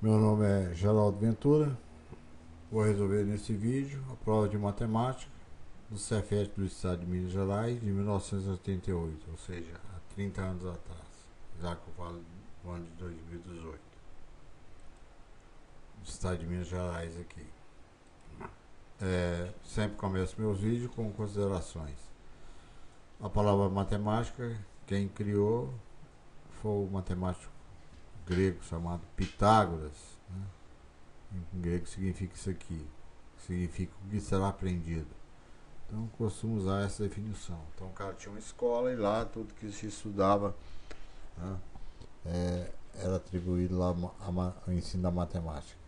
Meu nome é Geraldo Ventura. Vou resolver nesse vídeo a prova de matemática do Cefet do Estado de Minas Gerais de 1988, ou seja, há 30 anos atrás, já que eu falo do ano de 2018, do Estado de Minas Gerais aqui. Sempre começo meus vídeos com considerações. A palavra matemática, quem criou foi o matemático grego chamado Pitágoras, né? Em grego significa isso aqui, significa o que será aprendido. Então eu costumo usar essa definição. Então o cara tinha uma escola e lá tudo que se estudava, né, era atribuído lá ao ensino da matemática.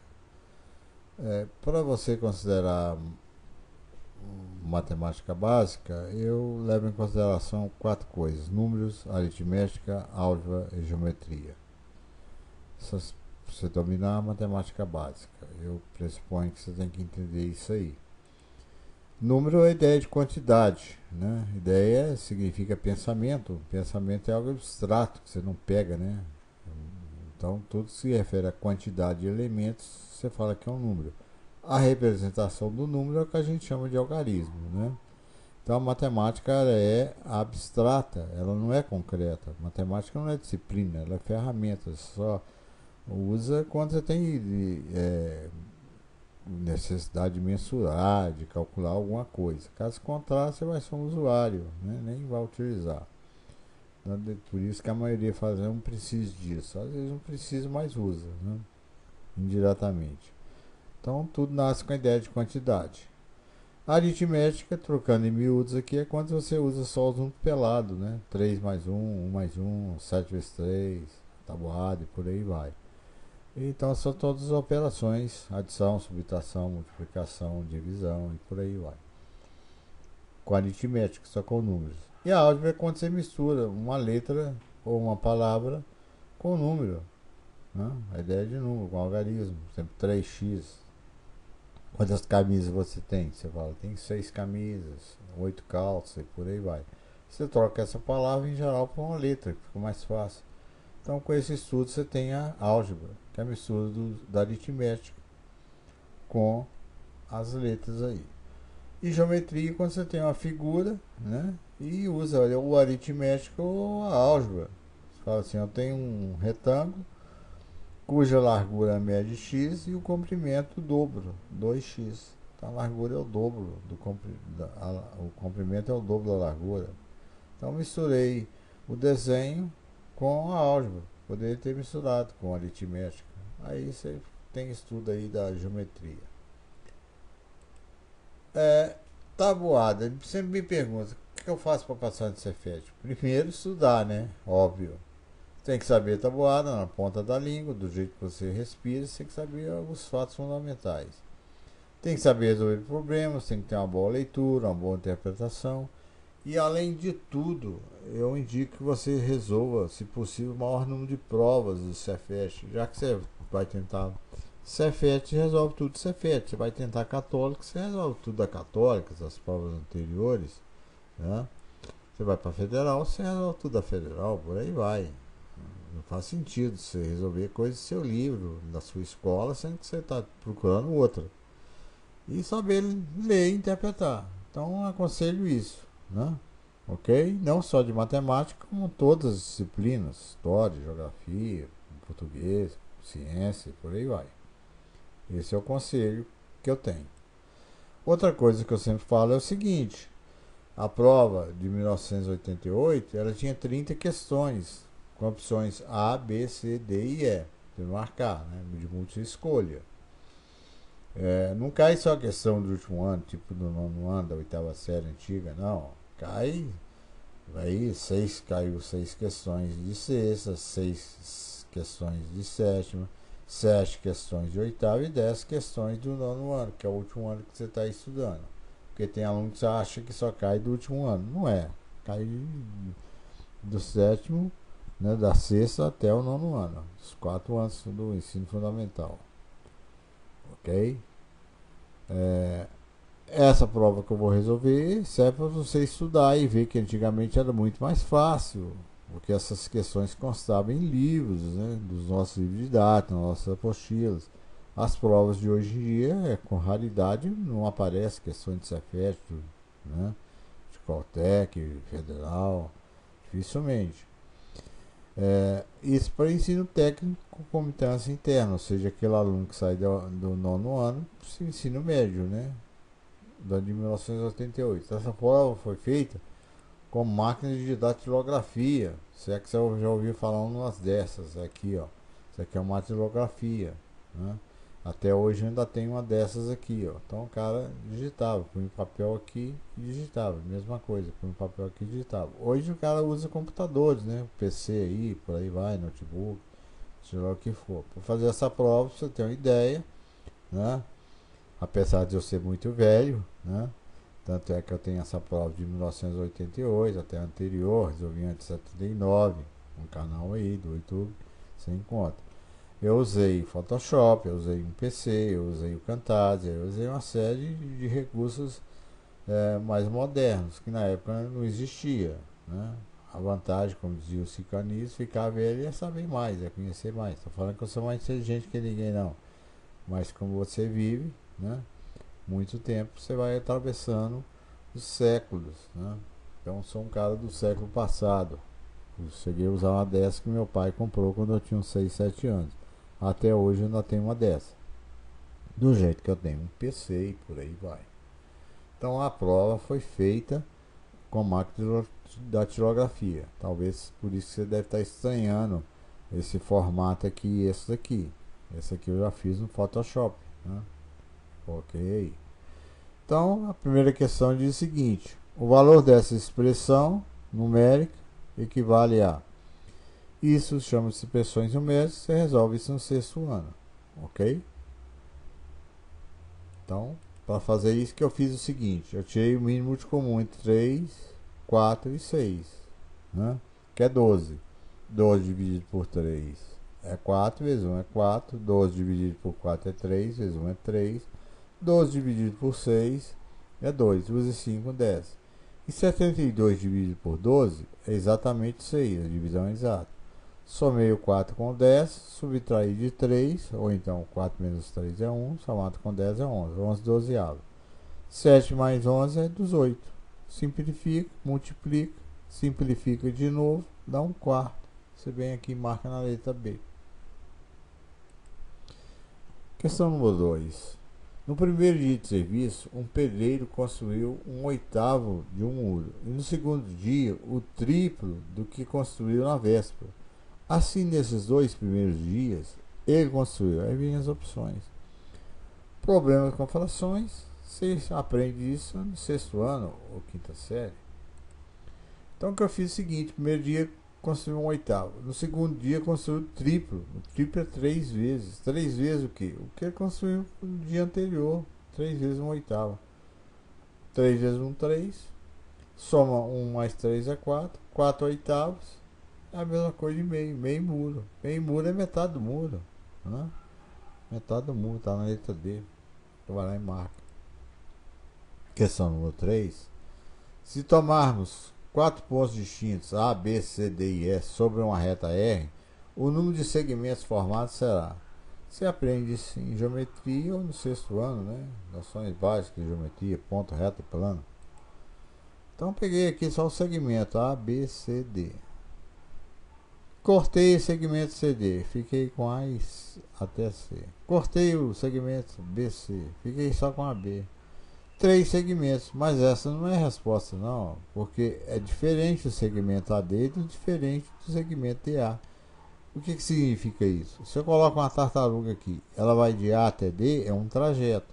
Para você considerar matemática básica, eu levo em consideração 4 coisas: números, aritmética, álgebra e geometria. Essas, você dominar a matemática básica, eu pressuponho que você tem que entender isso aí. Número é a ideia de quantidade, né? Ideia significa pensamento. Pensamento é algo abstrato que você não pega, né? Então tudo se refere à quantidade de elementos, você fala que é um número. A representação do número é o que a gente chama de algarismo, né? Então a matemática ela é abstrata, ela não é concreta. A matemática não é disciplina, ela é ferramenta. Só usa quando você tem necessidade de mensurar, de calcular alguma coisa. Caso contrário, você vai ser um usuário, né? Nem vai utilizar. Por isso que a maioria faz, não precisa disso. Às vezes não precisa, mas usa, né? Indiretamente. Então tudo nasce com a ideia de quantidade. A aritmética, trocando em miúdos aqui, é quando você usa só os números pelados, né? 3 mais 1 mais 1, 7 vezes 3, tabuada e por aí vai. Então são todas as operações: adição, subtração, multiplicação, divisão e por aí vai. Com aritmética, só com números. E a álgebra é quando você mistura uma letra ou uma palavra com um número, né? A ideia de número, com algarismo. Por exemplo, 3x. Quantas camisas você tem? Você fala, tem 6 camisas, 8 calças e por aí vai. Você troca essa palavra em geral por uma letra, que fica mais fácil. Então, com esse estudo, você tem a álgebra, que é a mistura da aritmética com as letras aí. E geometria, quando você tem uma figura, né, e usa o aritmético ou a álgebra. Você fala assim, eu tenho um retângulo cuja largura média é x e o comprimento o dobro, 2x. Então a largura é o dobro do o comprimento é o dobro da largura. Então misturei o desenho com a álgebra. Poderia ter misturado com a aritmética. Aí você tem estudo aí da geometria. Tabuada. Ele sempre me pergunta, o que eu faço para passar no Cefet? Primeiro estudar, né? Óbvio. Tem que saber tabuada na ponta da língua, do jeito que você respira, você tem que saber os fatos fundamentais. Tem que saber resolver problemas, tem que ter uma boa leitura, uma boa interpretação. E além de tudo, eu indico que você resolva, se possível, o maior número de provas do Cefet. Já que você vai tentar Cefet, resolve tudo do Cefet. Você vai tentar católico, você resolve tudo da católica, as provas anteriores, né? Você vai para federal, você resolve tudo da federal, por aí vai. Não faz sentido você resolver coisas do seu livro, da sua escola, sendo que você está procurando outra. E saber ler e interpretar. Então aconselho isso, né? Ok? Não só de matemática, como todas as disciplinas: história, geografia, português, ciência, por aí vai. Esse é o conselho que eu tenho. Outra coisa que eu sempre falo é o seguinte: a prova de 1988 ela tinha 30 questões, com opções A, B, C, D e E. Você marcar, né? De múltipla escolha. Não cai só a questão do último ano, tipo do nono ano, da oitava série antiga, não. Cai. Aí caiu 6 questões de sexta, 6 questões de sétima, 7 questões de oitava e 10 questões do nono ano, que é o último ano que você está estudando. Porque tem aluno que acha que só cai do último ano. Não é. Cai do sétimo, né, da sexta até o nono ano. Os 4 anos do ensino fundamental. Ok? Essa prova que eu vou resolver serve para você estudar e ver que antigamente era muito mais fácil. porque essas questões constavam em livros, né, dos nossos livros didáticos, nossas apostilas. As provas de hoje em dia, com raridade, não aparece questões de Cefet, né, de Caltech, Federal, dificilmente. Isso para ensino técnico com comitância interna, ou seja, aquele aluno que sai do nono ano para o ensino médio, né, de 1988. Essa prova foi feita com máquina de datilografia. Se é que você já ouviu falar umas dessas aqui, ó. Isso aqui é uma datilografia, né? Até hoje ainda tem uma dessas aqui, ó. Então o cara digitava, punha o papel aqui e digitava, mesma coisa, punha o papel aqui e digitava. Hoje o cara usa computadores, né? PC aí, por aí vai, notebook, seja lá o que for. Para fazer essa prova, você tem uma ideia, né? Apesar de eu ser muito velho, né? Tanto é que eu tenho essa prova de 1988, até anterior, resolvi antes de 79, um canal aí do YouTube, você encontra. Eu usei Photoshop, eu usei um PC, eu usei o Camtasia, eu usei uma série de recursos mais modernos, que na época não existia, né? A vantagem, como dizia o Cicanis, ficar velho é saber mais, é conhecer mais. Estou falando que eu sou mais inteligente que ninguém, não. Mas como você vive, né, muito tempo, você vai atravessando os séculos, né? Então sou um cara do século passado. Eu cheguei a usar uma dessa que meu pai comprou quando eu tinha uns 6, 7 anos. Até hoje eu ainda tenho uma dessa. Do jeito que eu tenho um PC e por aí vai. Então a prova foi feita com máquina de datilografia. Talvez por isso que você deve estar estranhando esse formato aqui e esse daqui. Esse aqui eu já fiz no Photoshop, né? Ok. Então, a primeira questão diz o seguinte: o valor dessa expressão numérica equivale a. Isso chama-se expressões numéricas, você resolve isso no sexto ano, ok? Então, para fazer isso que eu fiz o seguinte: eu tirei o mínimo de comum entre 3, 4 e 6, né? Que é 12. 12 dividido por 3 é 4, vezes 1 é 4. 12 dividido por 4 é 3, vezes 1 é 3. 12 dividido por 6 é 2, 2 e 5, 10. E 72 dividido por 12 é exatamente 6, a divisão é exata. Somei o 4 com 10, subtraí de 3, ou então 4 menos 3 é 1, somado com 10 é 11, 11 dozeavos. 7 mais 11 é 18. Simplifica, multiplica, simplifica de novo, dá um quarto. Você vem aqui e marca na letra B. Questão número 2. No primeiro dia de serviço, um pedreiro construiu um oitavo de um muro, e no segundo dia, o triplo do que construiu na véspera. Assim, nesses 2 primeiros dias, ele construiu. Aí vem as opções. Problemas com frações, você aprende isso no sexto ano ou quinta série. Então, o que eu fiz é o seguinte: primeiro dia, construiu um oitavo. No segundo dia, construiu o triplo. O triplo é 3 vezes. 3 vezes o quê? O que ele construiu no dia anterior. 3 vezes um oitavo. 3 vezes um, 3. Soma 1 mais 3 é 4. 4 oitavos. É a mesma coisa de meio. Meio muro. Meio muro é metade do muro, né? Metade do muro. Está na letra D. Então vai lá e marca. Questão número 3. Se tomarmos 4 pontos distintos A, B, C, D e E sobre uma reta R, o número de segmentos formados será. Você aprende isso em geometria ou no sexto ano, né? Noções básicas de geometria, ponto, reta e plano. Então peguei aqui só o segmento A, B, C, D. Cortei o segmento CD, fiquei com A até C. Cortei o segmento BC, fiquei só com a B. 3 segmentos, mas essa não é a resposta não, porque é diferente o segmento AD do diferente do segmento DA. O que significa isso? Se eu coloco uma tartaruga aqui, ela vai de A até D, é um trajeto.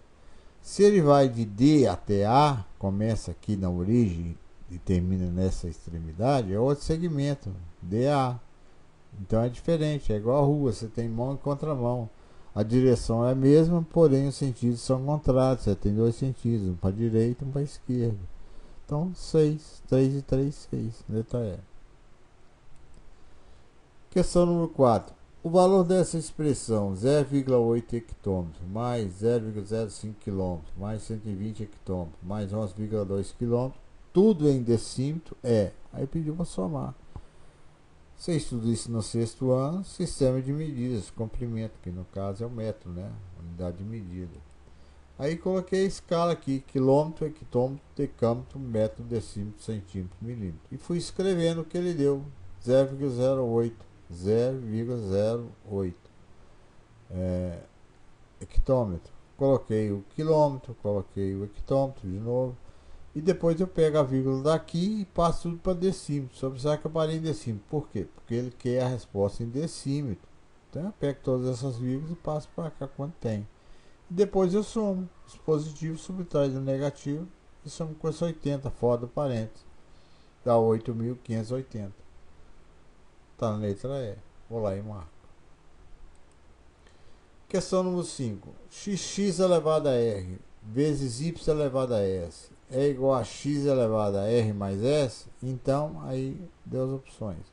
Se ele vai de D até A, começa aqui na origem e termina nessa extremidade, é outro segmento, DA. Então é diferente, é igual a rua, você tem mão e contramão. A direção é a mesma, porém os sentidos são contrários. Você tem 2 sentidos, um para a direita e um para a esquerda. Então 6, 3 e 3, 6, letra E. Questão número 4. O valor dessa expressão 0,8 hectômetros mais 0,05 km mais 120 hectômetros mais 11,2 km, tudo em decímetro é. Aí pediu para somar. Você estuda isso no sexto ano, sistema de medidas, comprimento, que no caso é o metro, né? Unidade de medida. Aí coloquei a escala aqui, quilômetro, hectômetro, decâmetro, metro, decímetro, centímetro, milímetro. E fui escrevendo o que ele deu, 0,08, 0,08 hectômetro. Coloquei o quilômetro, coloquei o hectômetro de novo. E depois eu pego a vírgula daqui e passo tudo para decímetro. Só precisar que eu parei em decímetro. Por quê? Porque ele quer a resposta em decímetro. Então eu pego todas essas vírgulas e passo para cá quanto tem. E depois eu somo os positivos, subtrai o negativo e somo com esse 80 fora do parênteses. Dá 8.580. Está na letra E. Vou lá e marco. Questão número 5. Xx elevado a r vezes y elevado a s é igual a x elevado a r mais s? Então, aí deu as opções.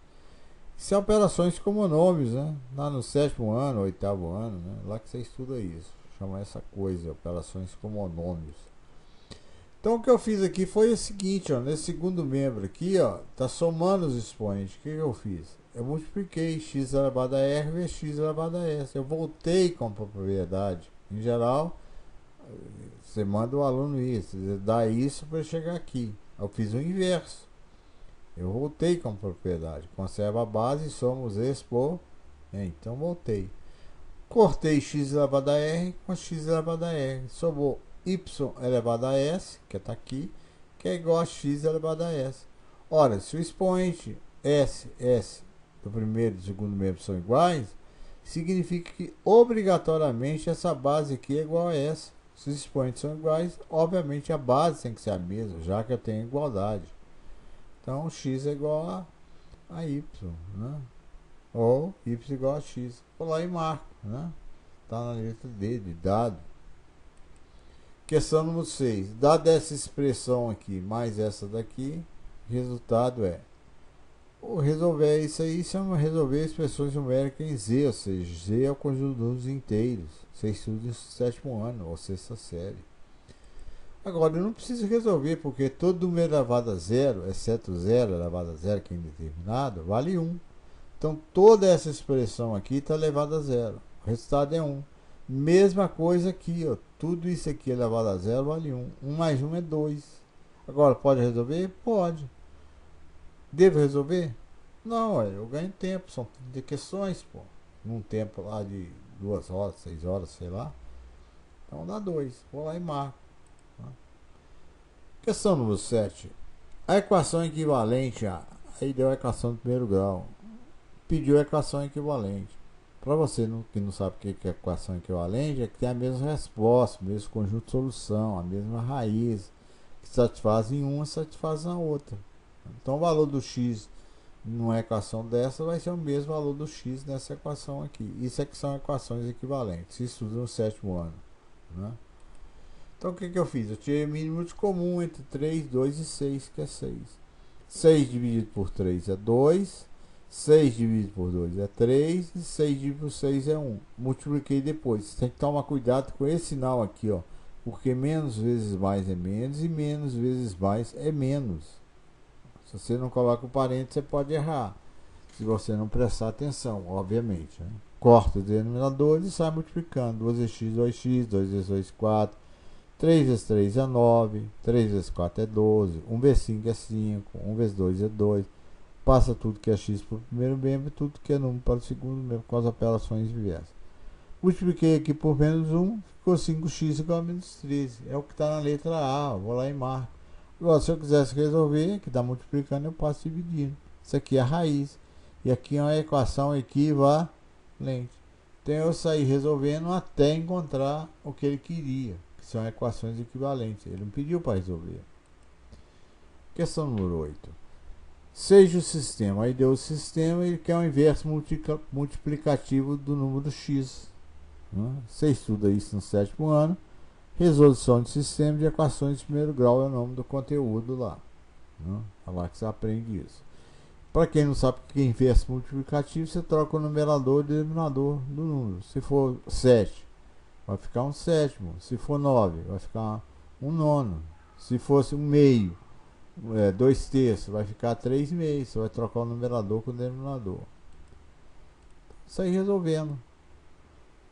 Isso é operações com monômios, né? Lá no sétimo ano, oitavo ano, né? Lá que você estuda isso. Chama essa coisa, operações com monômios. Então, o que eu fiz aqui foi o seguinte, ó. Nesse segundo membro aqui, ó, tá somando os expoentes. O que eu fiz? Eu multipliquei x elevado a r vezes x elevado a s. Eu voltei com a propriedade. Em geral, você manda o aluno isso, dá isso para chegar aqui. Eu fiz o inverso. Eu voltei com a propriedade. Conserva a base e somos expoentes. Então voltei. Cortei x elevado a r com x elevado a r. Sobrou y elevado a s, que está aqui, que é igual a x elevado a s. Ora, se o expoente s do primeiro e do segundo membro são iguais, significa que obrigatoriamente essa base aqui é igual a essa. Se os expoentes são iguais, obviamente a base tem que ser a mesma, já que eu tenho igualdade. Então x é igual a y, né? Ou y igual a x. Vou lá e marco, né? Está na letra D, de dado. Questão número 6. Dada essa expressão aqui mais essa daqui, o resultado é. Resolver isso aí, chama resolver expressões numéricas em Z, ou seja, Z é o conjunto dos números inteiros. Você estuda no sétimo ano ou sexta série. Agora, eu não preciso resolver, porque todo número elevado a zero, exceto zero elevado a zero, que é indeterminado, vale 1. Então, toda essa expressão aqui está elevada a zero. O resultado é 1. Mesma coisa aqui, ó. Tudo isso aqui elevado a zero vale 1. 1 mais 1 é 2. Agora, pode resolver? Pode. Devo resolver? Não, eu ganho tempo. São 30 questões, pô. Num tempo lá de 2 horas, 6 horas, sei lá. Então dá 2. Vou lá e marco. Questão número 7. A equação equivalente a... Aí deu a equação do primeiro grau. Pediu a equação equivalente. Para você que não sabe o que é equação equivalente, é que tem a mesma resposta, o mesmo conjunto de solução, a mesma raiz, que satisfaz em uma, satisfaz na outra. Então o valor do x numa equação dessa vai ser o mesmo valor do x nessa equação aqui. Isso é que são equações equivalentes. Se estuda no sétimo ano, né? Então o que eu fiz? Eu tirei o mínimo de comum entre 3, 2 e 6, que é 6. 6 dividido por 3 é 2. 6 dividido por 2 é 3. E 6 dividido por 6 é 1. Multipliquei depois. Você tem que tomar cuidado com esse sinal aqui, ó. Porque menos vezes mais é menos e menos vezes mais é menos. Se você não coloca o parênteses, você pode errar. Se você não prestar atenção, obviamente, né? Corta os denominadores e sai multiplicando. 2 vezes x, 2x, 2 vezes 2, 4. 3 vezes 3 é 9. 3 vezes 4 é 12. 1 vezes 5 é 5. 1 vezes 2 é 2. Passa tudo que é x para o primeiro membro e tudo que é número para o segundo membro com as operações inversas. Multipliquei aqui por menos 1. Ficou 5x igual a menos 13. É o que está na letra A. Vou lá e marco. Agora, se eu quisesse resolver, que está multiplicando, eu passo dividindo. Isso aqui é a raiz. E aqui é uma equação equivalente. Então eu saí resolvendo até encontrar o que ele queria, que são equações equivalentes. Ele não pediu para resolver. Questão número 8. Seja o sistema. Aí deu o sistema e ele quer o inverso multiplicativo do número x. Né? Você estuda isso no sétimo ano. Resolução de sistema de equações de primeiro grau é o nome do conteúdo lá. Né? É lá que você aprende isso. Para quem não sabe o que é inverso multiplicativo, você troca o numerador e o denominador do número. Se for 7, vai ficar um sétimo. Se for 9, vai ficar um nono. Se fosse um meio, 2 terços, vai ficar 3 meses. Você vai trocar o numerador com o denominador. Isso aí resolvendo.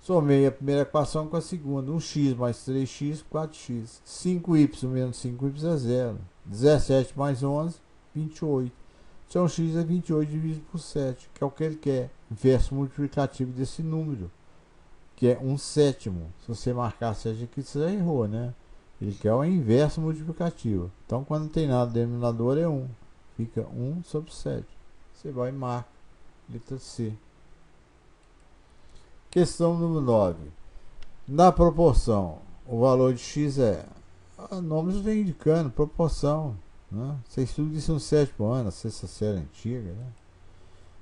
Somei a primeira equação com a segunda. 1x mais 3x, 4x. 5y menos 5y é 0. 17 mais 11, 28. Então x é 28 dividido por 7, que é o que ele quer. Inverso multiplicativo desse número, que é 1/7. Se você marcar 7 aqui, você já errou, né? Ele quer o inverso multiplicativo. Então, quando não tem nada, o denominador é 1. Fica 1 sobre 7. Você vai e marca. Letra C. Questão número 9. Na proporção, o valor de x é... Nomes vem indicando, proporção. Né? Você estuda isso no 7º ano, a sexta série antiga. Né?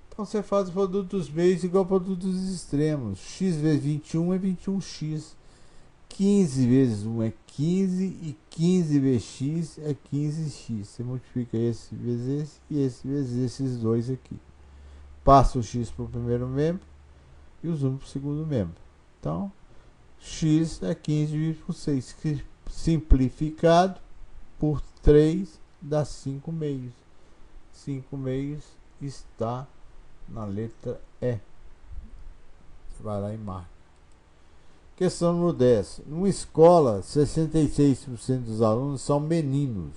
Então você faz o produto dos meios igual ao produto dos extremos. X vezes 21 é 21x. 15 vezes 1 é 15 e 15 vezes x é 15x. Você multiplica esse vezes esse e esse vezes esses dois aqui. Passa o x para o primeiro membro e os 1 para o segundo membro. Então, x é 15 dividido por 6. Simplificado por 3 dá 5 meios. 5 meios está na letra E. Você vai lá e marca. Questão número 10. Numa escola, 66% dos alunos são meninos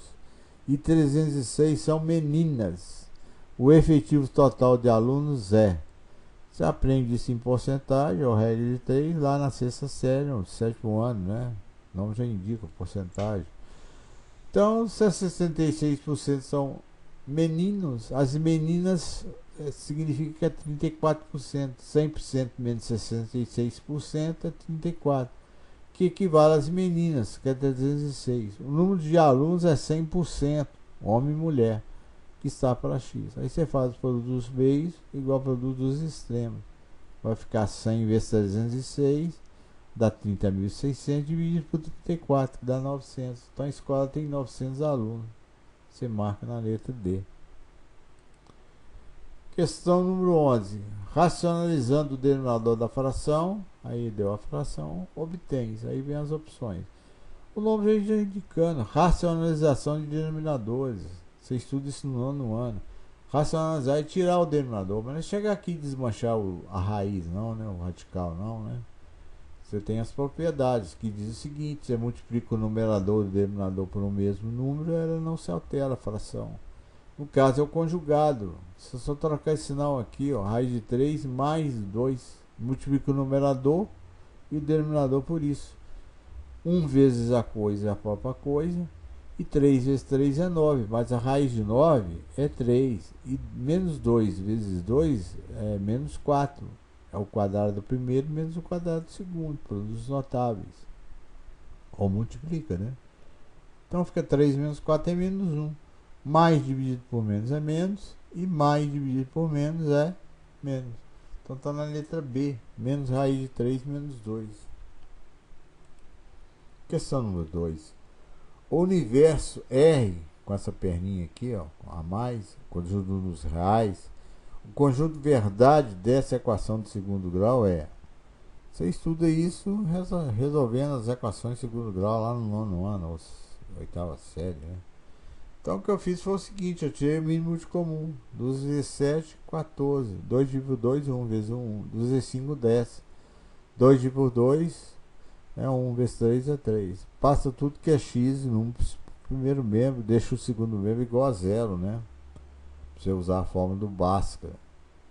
e 306 são meninas. O efetivo total de alunos é... Você aprende isso em porcentagem, ou regra de 3, lá na sexta série, no 7º ano, né? O nome já indica porcentagem. Então, se 66% são meninos, as meninas significa que é 34%. 100% menos 66% é 34%, que equivale às meninas, que é 306. O número de alunos é 100%, homem e mulher, que está para x. Aí você faz o produto dos meios igual ao produto dos extremos. Vai ficar 100 vezes 306, dá 30.600 dividido por 34, que dá 900. Então a escola tem 900 alunos. Você marca na letra D. Questão número 11. Racionalizando o denominador da fração, aí deu a fração, obtém. Aí vem as opções. O nome já indicando, racionalização de denominadores. Você estuda isso no 9º ano. Racionalizar e tirar o denominador, mas não é chegar aqui e desmanchar a raiz, não, né? O radical, não, né? Você tem as propriedades, que diz o seguinte: você multiplica o numerador e o denominador por um mesmo número, ela não se altera a fração. No caso é o conjugado. Se eu só trocar esse sinal aqui, ó, raiz de 3 mais 2, multiplica o numerador e o denominador por isso. 1 vezes a coisa é a própria coisa, e 3 vezes 3 é 9, mas a raiz de 9 é 3, e menos 2 vezes 2 é menos 4. É o quadrado do primeiro menos o quadrado do segundo, produtos notáveis. Ou multiplica, né? Então fica 3 menos 4 é menos 1. Mais dividido por menos é menos, e mais dividido por menos é menos. Então está na letra B, menos raiz de 3 menos 2. Questão número 2. O universo R, com essa perninha aqui, ó, a mais, conjunto dos reais, o conjunto verdade dessa equação de segundo grau é... Você estuda isso resolvendo as equações de segundo grau lá no 9º ano, ou 8ª série, né? Então o que eu fiz foi o seguinte: eu tirei o mínimo de comum. 2 vezes 7, 14. 2 dividido por 2, 1 vezes 1. 2 vezes 5, 10. 2 dividido por 2 é 1 vezes 3 é 3. Passa tudo que é x no primeiro membro, deixa o segundo membro igual a 0, né? Pra você usar a fórmula do Bhaskara.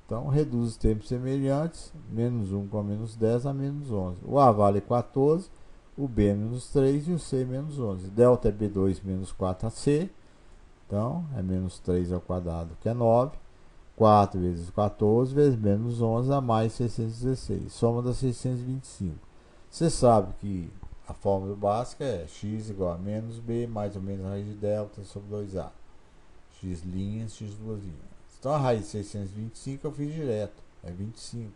Então reduz os termos semelhantes. Menos 1 com a menos 10 a menos 11. O A vale 14, o B é menos 3 e o C é menos 11. Delta é B2 menos 4AC. Então, é menos 3 ao quadrado, que é 9. 4 vezes 14 vezes menos 11 a mais 616. Soma das 625. Você sabe que a fórmula básica é x igual a menos b mais ou menos a raiz de delta sobre 2a. X linhas, x duas linhas. Então, a raiz de 625 eu fiz direto. É 25.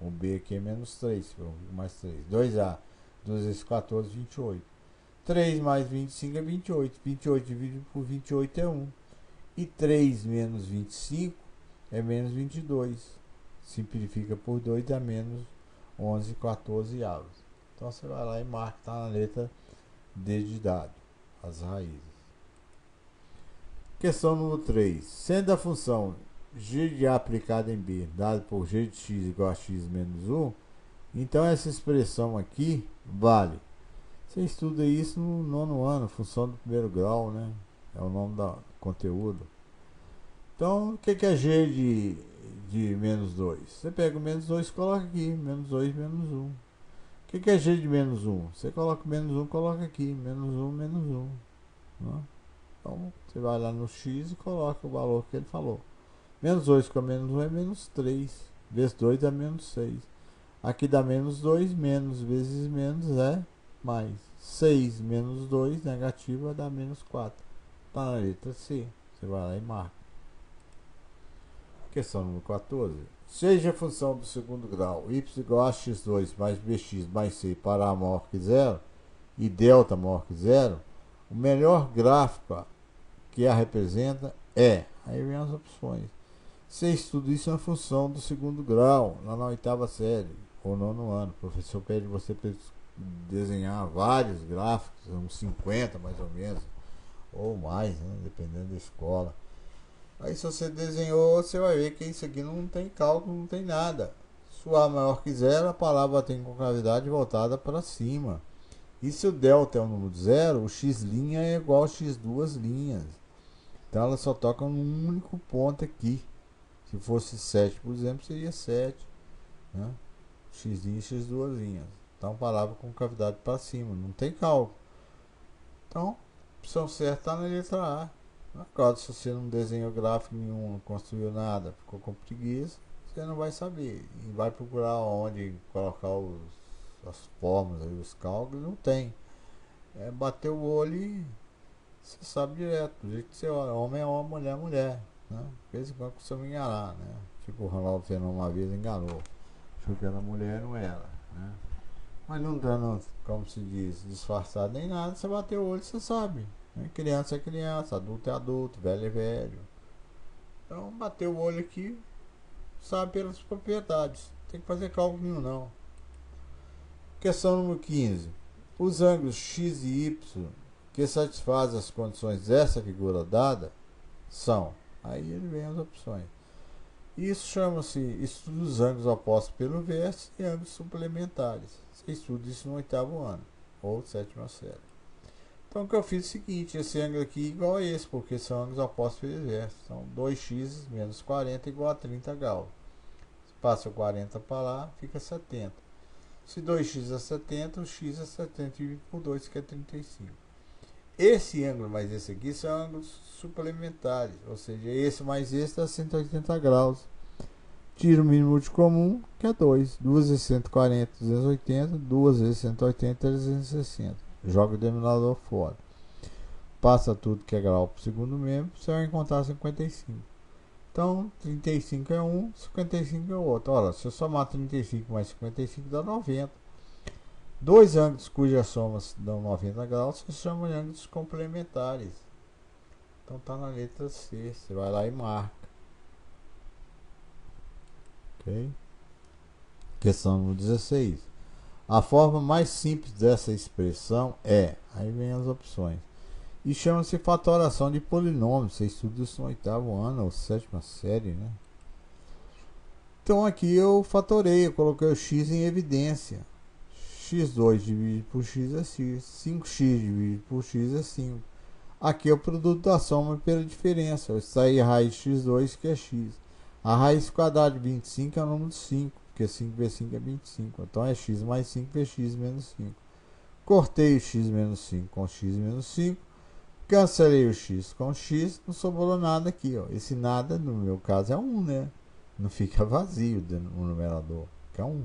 O b aqui é menos 3. Mais 3. 2a. 2 vezes 14, 28. 3 mais 25 é 28. 28 dividido por 28 é 1. E 3 menos 25 é menos 22. Simplifica por 2 dá menos 11, 14 avos. Então você vai lá e marca, tá na letra D de dado, as raízes. Questão número 3. Sendo a função g de A aplicada em B dada por g de x igual a x menos 1, então essa expressão aqui vale. Você estuda isso no nono ano, função do primeiro grau, né? É o nome do conteúdo. Então, o que é g de menos 2? Você pega o menos 2 e coloca aqui, menos 2, menos 1. O que é g de menos 1? Você coloca o menos 1, coloca aqui, menos 1, menos 1. Né? Então, você vai lá no x e coloca o valor que ele falou. Menos 2 com menos 1 é menos 3. Vezes 2 dá menos 6. Aqui dá menos 2, menos vezes menos é mais. 6 menos 2, negativa, dá menos 4. Está na letra C. Você vai lá e marca. Questão número 14. Seja a função do segundo grau y igual a x2 mais bx mais c para A maior que zero e delta maior que zero, o melhor gráfico que a representa é. Aí vem as opções. Você estuda isso na função do segundo grau, lá na oitava série, ou nono ano. O professor pede você para desenhar vários gráficos, uns 50 mais ou menos, ou mais, né, dependendo da escola. Aí se você desenhou, você vai ver que isso aqui não tem cálculo, não tem nada. Se o A maior que zero, a palavra tem concavidade voltada para cima. E se o delta é um número de zero, o x' é igual a x duas linhas. Então ela só toca num único ponto aqui. Se fosse 7, por exemplo, seria 7. Né? X' e x duas linhas. Então palavra com cavidade para cima, não tem cálculo. Então, a opção certa está na letra A. Agora, se você não desenhou gráfico nenhum, não construiu nada, ficou com preguiça, você não vai saber. E vai procurar onde colocar as fórmulas, os cálculos, não tem. É bater o olho e você sabe direto. Do jeito que você olha, homem é homem, mulher é mulher. Né? De vez em quando você me enganar. Né? Tipo o Ronaldo Fenômeno uma vez enganou. Achou que era mulher, não era. Né? Mas não dando, como se diz, disfarçado nem nada, você bater o olho, você sabe. Né? Criança é criança, adulto é adulto, velho é velho. Então, bater o olho aqui, sabe pelas propriedades. Não tem que fazer cálculo nenhum, não. Questão número 15. Os ângulos x e y que satisfazem as condições dessa figura dada são. Aí ele vem as opções. Isso chama-se estudo dos ângulos opostos pelo verso e ângulos suplementares. Você estuda isso no oitavo ano ou sétima série. Então o que eu fiz é o seguinte, esse ângulo aqui é igual a esse, porque são ângulos opostos pelo verso. Então 2x menos 40 igual a 30 graus. Passa o 40 para lá, fica 70. Se 2x é 70, o x é 70 dividido por 2, que é 35. Esse ângulo mais esse aqui são ângulos suplementares, ou seja, esse mais esse dá 180 graus. Tira o mínimo de comum, que é 2. 2 vezes 140, 280. 2 vezes 180, 360. Joga o denominador fora. Passa tudo que é grau para o segundo membro, você vai encontrar 55. Então, 35 é um, 55 é o outro. Olha, se eu somar 35 mais 55 dá 90. Dois ângulos cujas somas dão 90 graus se chamam de ângulos complementares. Então está na letra C. Você vai lá e marca. Ok? Questão número 16. A forma mais simples dessa expressão é. Aí vem as opções. E chama-se fatoração de polinômios. Você estuda isso no oitavo ano ou sétima série, né? Então aqui eu fatorei, eu coloquei o x em evidência. x2 dividido por x é x. 5x dividido por x é 5. Aqui é o produto da soma pela diferença. Eu extraí a raiz de x2, que é x. A raiz quadrada de 25 é o número de 5, porque 5 vezes 5 é 25. Então é x mais 5 vezes x menos 5. Cortei o x menos 5 com x menos 5. Cancelei o x com x. Não sobrou nada aqui. Ó. Esse nada, no meu caso, é 1, né? Não fica vazio o numerador. Fica 1.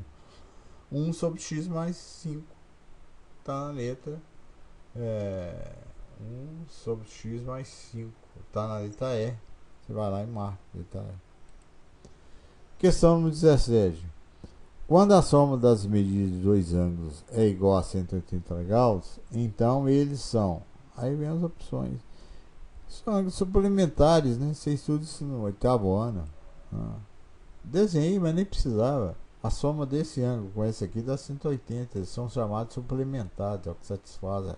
1 sobre x mais 5. Está na letra 1 sobre x mais 5. Está na letra E. Você vai lá e marca. Letra E. Questão número 17. Quando a soma das medidas de dois ângulos é igual a 180 graus, então eles são. Aí vem as opções. São ângulos suplementares, né? Você estuda isso no oitavo ano. Desenhei, mas nem precisava. A soma desse ângulo com esse aqui dá 180. Eles são chamados suplementares, é o que satisfaz a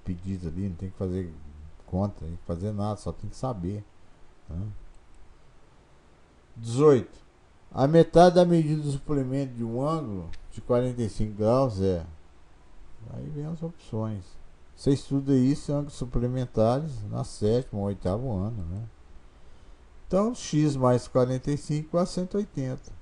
pedida ali. Não tem que fazer conta, tem que fazer nada, só tem que saber. Né? 18. A metade da medida do suplemento de um ângulo de 45 graus é. Aí vem as opções. Você estuda isso em ângulos suplementares na sétimo ou oitavo ano, né? Então, x mais 45 igual a 180.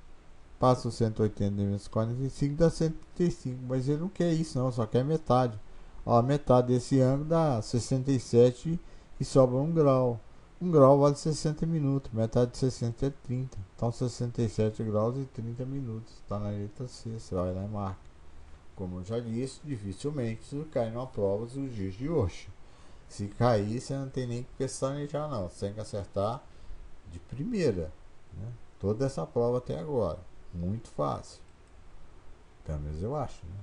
Passa o 180 menos 45 dá 135. Mas ele não quer isso não, só quer metade. Ó, a metade desse ângulo dá 67 e sobra 1 grau. 1 grau vale 60 minutos. Metade de 60 é 30. Então 67 graus e 30 minutos. Está na letra C. Você vai lá e marca. Como eu já disse, dificilmente isso cai numa prova dos dias de hoje. Se cair, você não tem nem que pestanejar não. Você tem que acertar de primeira, né? Toda essa prova até agora. Muito fácil. Pelo menos eu acho, né?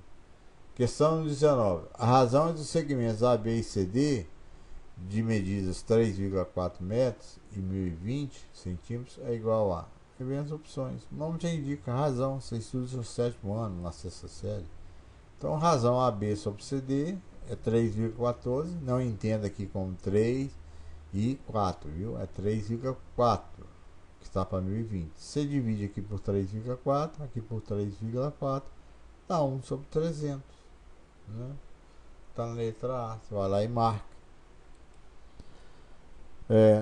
Questão 19. A razão dos segmentos A, B e CD de medidas 3,4 metros e 1020 centímetros é igual a. Aí vem as opções. O nome já indica a razão. Você estuda no sétimo ano, na sexta série. Então, razão AB sobre CD é 3,14. Não entenda aqui como 3 e 4, viu? É 3,4 que está para 1020. Você divide aqui por 3,4, aqui por 3,4, dá 1 sobre 300. Né? Está na letra A. Você vai lá e marca.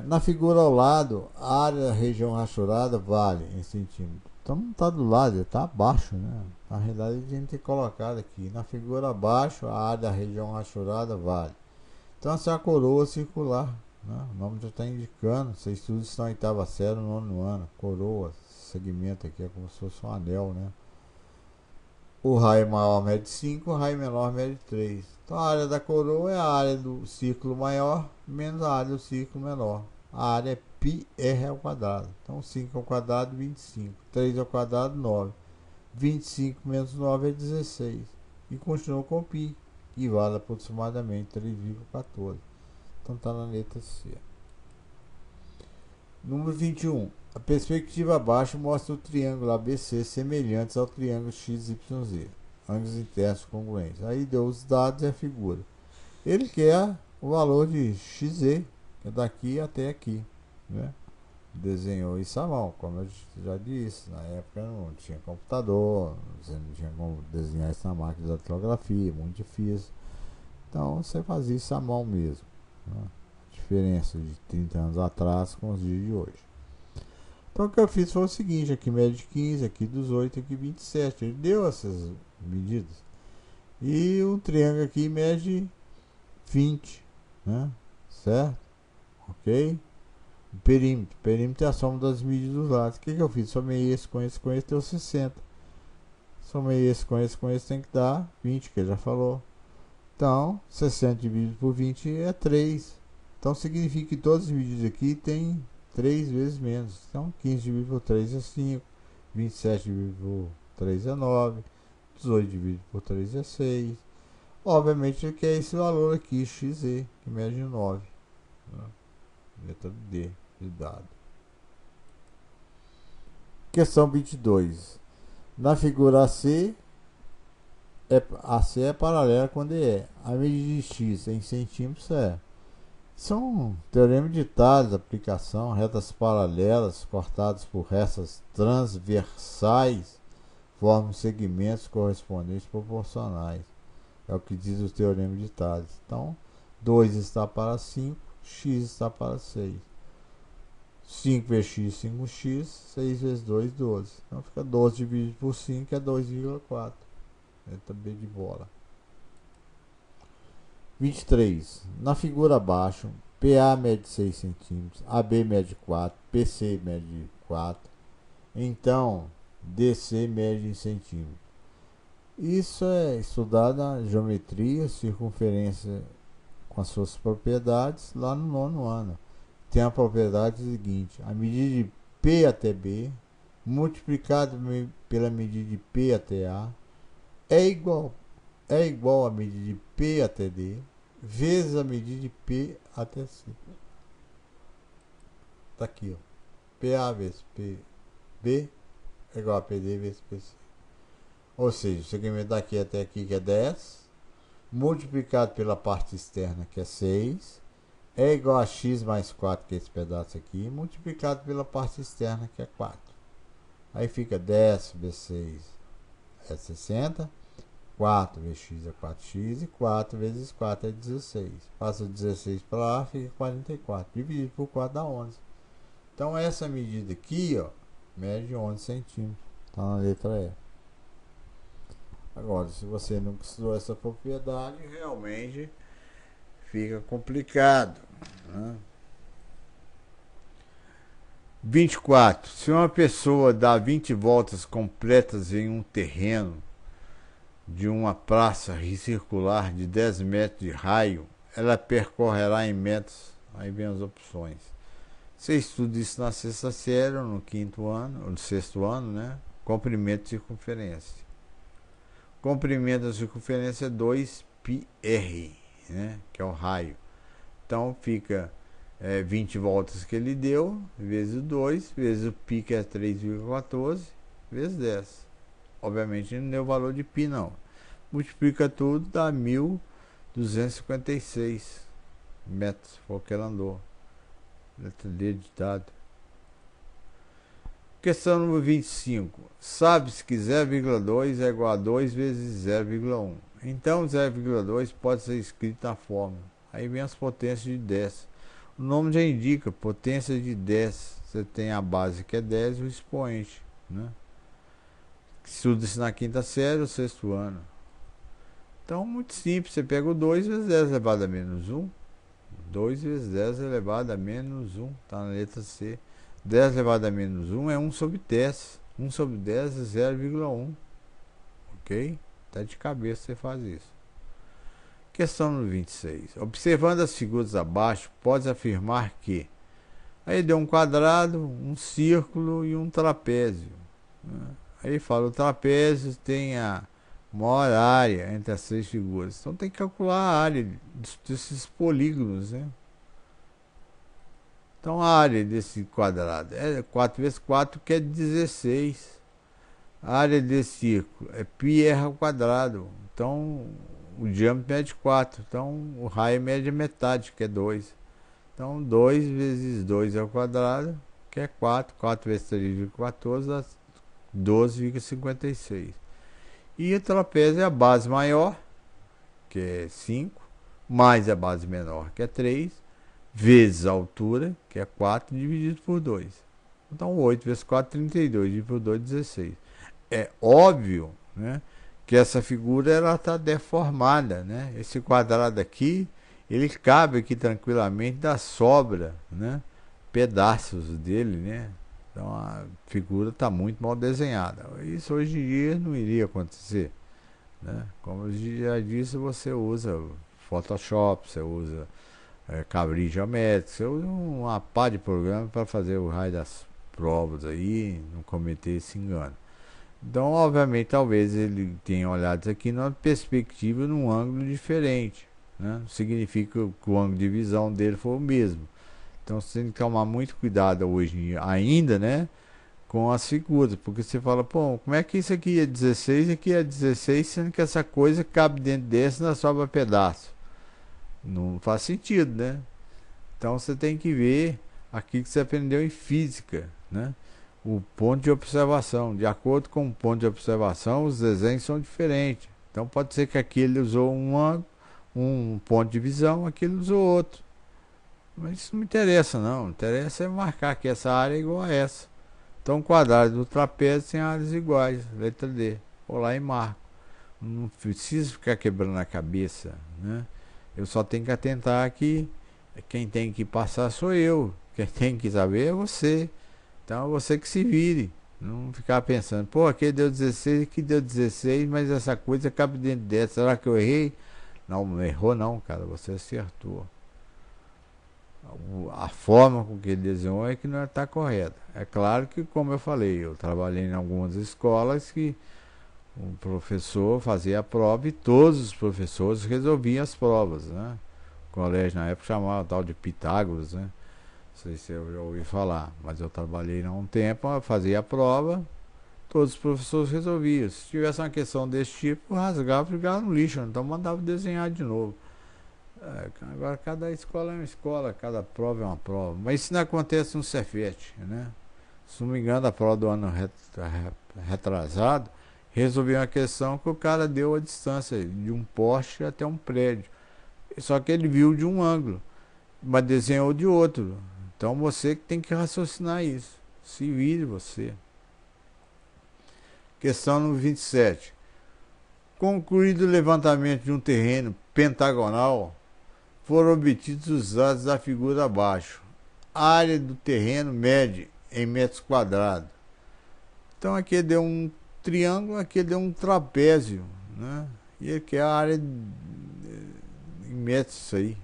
Na figura ao lado, a área da região rachurada vale em centímetros. Então não está do lado, está abaixo, né? Na realidade a gente tem colocado aqui. Na figura abaixo, a área da região rachurada vale. Então essa é a coroa circular, né? O nome já está indicando. Você estuda isso na oitava série, no nono ano. Coroa, segmento aqui é como se fosse um anel, né? O raio maior mede 5, o raio menor mede 3. Então a área da coroa é a área do círculo maior menos a área do círculo menor. A área é πr ao quadrado. Então 5 ao quadrado, 25. 3 ao quadrado, 9. 25 menos 9 é 16. E continua com π, que vale aproximadamente 3,14. Então está na letra C. Número 21. A perspectiva abaixo mostra o triângulo ABC semelhantes ao triângulo XYZ. Ângulos internos congruentes. Aí deu os dados e a figura. Ele quer o valor de XZ, que é daqui até aqui, né? Desenhou isso à mão, como eu já disse. Na época não tinha computador, você não tinha como desenhar isso na máquina de datilografia, muito difícil. Então você fazia isso à mão mesmo, né? A diferença de 30 anos atrás com os dias de hoje. Então o que eu fiz foi o seguinte: aqui mede 15, aqui 18, aqui 27. Ele deu essas medidas. E o triângulo aqui mede 20, né? Certo? Ok? O perímetro. O perímetro é a soma das medidas dos lados. O que eu fiz? Somei esse com esse com esse, deu 60. Somei esse com esse com esse, tem que dar 20, que ele já falou. Então, 60 dividido por 20 é 3. Então significa que todas as medidas aqui tem 3 vezes menos. Então 15 dividido por 3 é 5. 27 dividido por 3 é 9. 18 dividido por 3 é 6. Obviamente ele quer esse valor aqui, XZ, que mede 9. Né? Letra D de dado. Questão 22. Na figura AC, AC é paralela com DE. A medida de X em centímetros é. São teorema de Tales, aplicação, retas paralelas cortadas por retas transversais formam segmentos correspondentes proporcionais. É o que diz o teorema de Tales. Então, 2 está para 5, x está para 6. 5 vezes x, 5x, 6 vezes 2, 12. Então fica 12 dividido por 5 é 2,4. Letra B de bola. 23. Na figura abaixo, PA mede 6 cm, AB mede 4, PC mede 4. Então, DC mede em centímetros. Isso é estudado na geometria, circunferência com as suas propriedades lá no nono ano. Tem a propriedade seguinte: a medida de P até B multiplicado pela medida de P até A é igual a medida de P até D vezes a medida de P até C. Tá aqui, ó. PA vezes PB é igual a PD vezes PC. Ou seja, o segmento daqui até aqui, que é 10, multiplicado pela parte externa, que é 6, é igual a x mais 4, que é esse pedaço aqui, multiplicado pela parte externa, que é 4. Aí fica 10 vezes 6 é 60, 4 vezes x é 4x e 4 vezes 4 é 16. Passa 16 para lá, fica 44. Dividido por 4 dá 11. Então essa medida aqui, ó, mede 11 centímetros. Está na letra E. Agora, se você não estudou essa propriedade, realmente fica complicado, né? 24. Se uma pessoa dá 20 voltas completas em um terreno de uma praça circular de 10 metros de raio, ela percorrerá em metros. Aí vem as opções. Você estuda isso na sexta série, ou no quinto ano, ou no sexto ano, né? Comprimento de circunferência. Comprimento da circunferência é 2πr, né? Que é o raio. Então fica 20 voltas que ele deu, vezes 2, vezes o π, que é 3,14, vezes 10. Obviamente não deu o valor de π, não. Multiplica tudo, dá 1.256 metros, foi o que ela andou. Letra D ditado. Questão número 25. Sabe-se que 0,2 é igual a 2 vezes 0,1. Então 0,2 pode ser escrito na fórmula. Aí vem as potências de 10. O nome já indica, potência de 10. Você tem a base que é 10 e o expoente, né? Estuda-se na quinta série ou sexto ano. Então, muito simples. Você pega o 2 vezes 10 elevado a menos 1. 2 vezes 10 elevado a menos 1. Está na letra C. 10 elevado a menos 1 é 1 sobre 10. 1 sobre 10 é 0,1. Ok? Até de cabeça você faz isso. Questão número 26. Observando as figuras abaixo, pode afirmar que... Aí deu um quadrado, um círculo e um trapézio, né? Aí fala, o trapézio tem a maior área entre as 6 figuras. Então tem que calcular a área desses polígonos, né? Então a área desse quadrado é 4 vezes 4, que é 16. A área desse círculo é πr ao quadrado. Então o diâmetro mede 4. Então o raio mede a metade, que é 2. Então 2 vezes 2 ao quadrado, que é 4. 4 vezes 3,14 dá 12,56. E o trapézio é a base maior, que é 5, mais a base menor, que é 3, vezes a altura, que é 4, dividido por 2. Então 8 vezes 4, 32, dividido por 2, 16. É óbvio, né, que essa figura ela está deformada, né? Esse quadrado aqui, ele cabe aqui tranquilamente, da sobra, né, pedaços dele, né? Então a figura está muito mal desenhada. Isso hoje em dia não iria acontecer, né? Como eu já disse, você usa Photoshop, você usa cabeçalho geométrico, você usa uma pá de programa para fazer o raio das provas aí, não cometer esse engano. Então, obviamente, talvez ele tenha olhado isso aqui numa perspectiva, num ângulo diferente, né? Não significa que o ângulo de visão dele for o mesmo. Então você tem que tomar muito cuidado hoje ainda, né, com as figuras, porque você fala, pô, como é que isso aqui é 16 e aqui é 16, sendo que essa coisa cabe dentro desse na sobra pedaço? Não faz sentido, né? Então você tem que ver aqui que você aprendeu em física, né? O ponto de observação. De acordo com o ponto de observação, os desenhos são diferentes. Então pode ser que aqui ele usou um ponto de visão, aqui ele usou outro. Mas isso não me interessa, não. Interessa é marcar que essa área é igual a essa. Então o quadrado do trapézio tem áreas iguais. Letra D. Vou lá e marco. Não preciso ficar quebrando a cabeça, né? Eu só tenho que atentar que quem tem que passar sou eu. Quem tem que saber é você. Então é você que se vire. Não ficar pensando, pô, aqui deu 16, aqui deu 16, mas essa coisa cabe dentro dessa. Será que eu errei? Não, não errou não, cara. Você acertou. A forma com que ele desenhou é que não está correta. É claro que, como eu falei, eu trabalhei em algumas escolas que o professor fazia a prova e todos os professores resolviam as provas, né? O colégio na época chamava tal de Pitágoras, né? Não sei se eu já ouvi falar, mas eu trabalhei há um tempo, eu fazia a prova, todos os professores resolviam. Se tivesse uma questão desse tipo, rasgava e jogava no lixo, então mandava desenhar de novo. Agora cada escola é uma escola, cada prova é uma prova. Mas isso não acontece no Cefet, né? Se não me engano, a prova do ano retrasado resolveu uma questão que o cara deu a distância de um poste até um prédio. Só que ele viu de um ângulo, mas desenhou de outro. Então você que tem que raciocinar isso. Se vire você. Questão no 27. Concluído o levantamento de um terreno pentagonal, foram obtidos os dados da figura abaixo. A área do terreno mede em metros quadrados. Então aqui deu um triângulo, aqui deu um trapézio, né? E aqui é a área em metros, isso aí.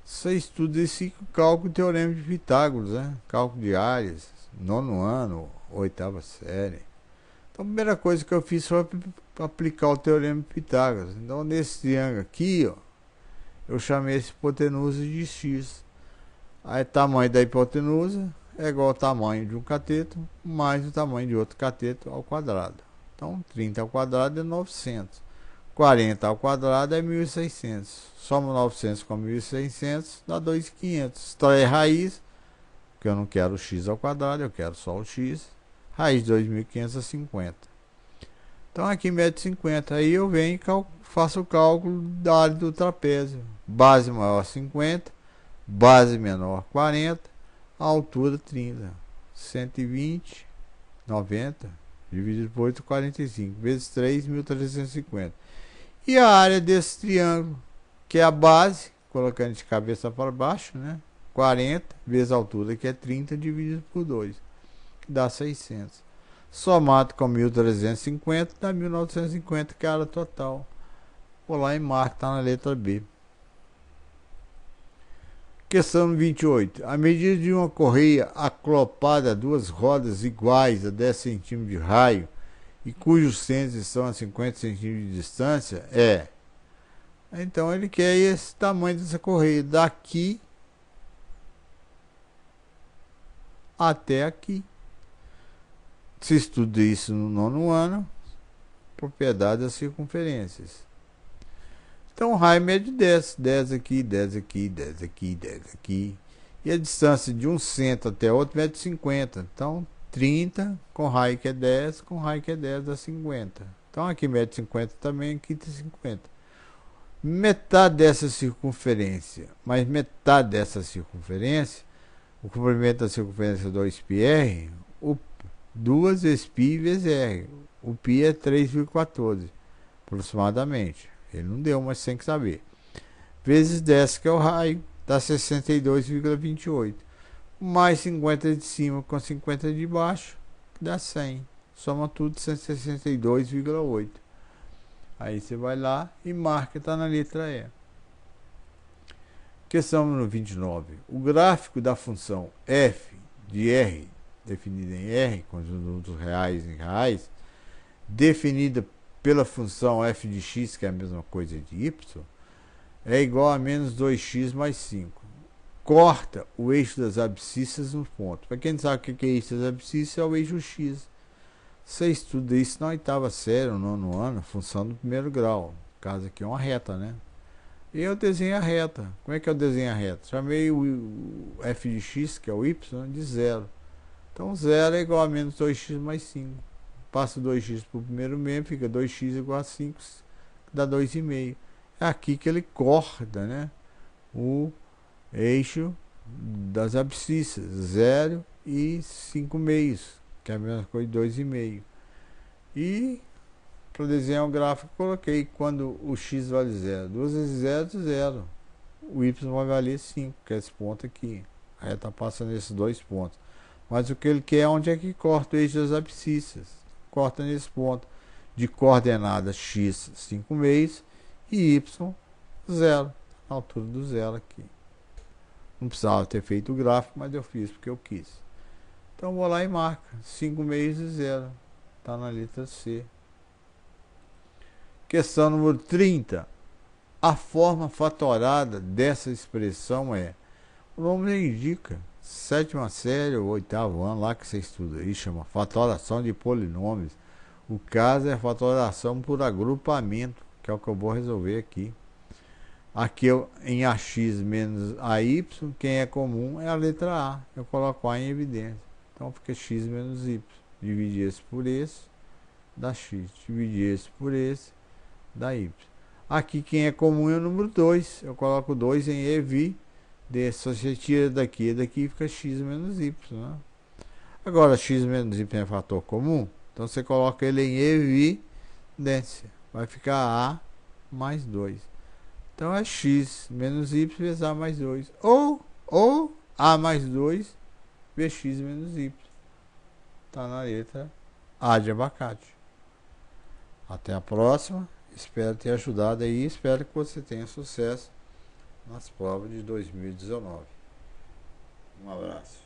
Você estuda esse cálculo teorema de Pitágoras, né? Cálculo de áreas, nono ano, oitava série. Então a primeira coisa que eu fiz foi aplicar o teorema de Pitágoras. Então nesse triângulo aqui, ó, eu chamei essa hipotenusa de x. Aí o tamanho da hipotenusa é igual ao tamanho de um cateto mais o tamanho de outro cateto ao quadrado. Então 30 ao quadrado é 900. 40 ao quadrado é 1.600. Soma 900 com 1.600 dá 2.500. Extrai raiz, porque eu não quero o x ao quadrado, eu quero só o x. Raiz de 2.500 é 50. Então aqui mede 50. Aí eu venho e faço o cálculo da área do trapézio. Base maior 50, base menor 40, a altura 30. 120, 90, dividido por 8, 45. Vezes 3, 1.350. E a área desse triângulo, que é a base, colocando de cabeça para baixo, né? 40 vezes a altura, que é 30, dividido por 2, que dá 600. Somado com 1.350, dá 1.950, que é a área total. Vou lá e marco, está na letra B. Questão 28. A medida de uma correia acoplada a duas rodas iguais a 10 cm de raio e cujos centros estão a 50 cm de distância é... Então ele quer esse tamanho dessa correia daqui até aqui. Se estuda isso no nono ano, propriedade das circunferências. Então o raio mede 10, 10 aqui, 10 aqui, 10 aqui, 10 aqui. E a distância de um centro até outro mede 50. Então 30 com raio que é 10, com raio que é 10 dá 50. Então aqui mede 50 também, aqui tem 50. Metade dessa circunferência, mais metade dessa circunferência, o comprimento da circunferência 2πr, 2 vezes π vezes r. O π é 3,14 aproximadamente. Ele não deu, mas tem que saber. Vezes 10, que é o raio, dá 62,28. Mais 50 de cima com 50 de baixo, dá 100. Soma tudo 162,8. Aí você vai lá e marca, está na letra E. Questão número 29. O gráfico da função f de r, definida em r, conjuntos reais em reais, definida pela função f de x, que é a mesma coisa de y, é igual a menos 2x mais 5. Corta o eixo das abscissas no ponto. Para quem não sabe o que é eixo das abscissas, é o eixo x. Você estuda isso na oitava série, no nono ano, função do primeiro grau. No caso aqui é uma reta, né? E eu desenho a reta. Como é que eu desenho a reta? Chamei o f de x, que é o y, de zero. Então 0 é igual a menos 2x mais 5. Passo 2x para o primeiro membro, fica 2x igual a 5, dá 2,5. É aqui que ele corta, né, o eixo das abscissas, 0 e 5 meios, que é a mesma coisa de 2,5. E para desenhar o gráfico, coloquei quando o x vale 0. 2 vezes 0 é 0. O y vai valer 5, que é esse ponto aqui. A reta passa nesses dois pontos. Mas o que ele quer é onde é que corta o eixo das abscissas. Corta nesse ponto de coordenadas x 5 meios e y 0, na altura do 0 aqui. Não precisava ter feito o gráfico, mas eu fiz porque eu quis. Então vou lá e marca 5 meios e 0, está na letra C. Questão número 30. A forma fatorada dessa expressão é, o nome indica, sétima série ou oitavo ano lá que você estuda aí, chama fatoração de polinômios. O caso é fatoração por agrupamento, que é o que eu vou resolver aqui. Aqui em AX menos AY, quem é comum é a letra A. Eu coloco A em evidência. Então fica X menos Y. Dividir esse por esse, dá X. Dividir esse por esse, dá Y. Aqui quem é comum é o número 2. Eu coloco 2 em evidência. Se você tira daqui fica X menos Y. Né? Agora X menos Y é fator comum. Então você coloca ele em evidência. Vai ficar A mais 2. Então é x menos y vezes a mais 2. Ou a mais 2 vezes x menos y. Está na letra A de abacate. Até a próxima. Espero ter ajudado aí. Espero que você tenha sucesso nas provas de 2019. Um abraço.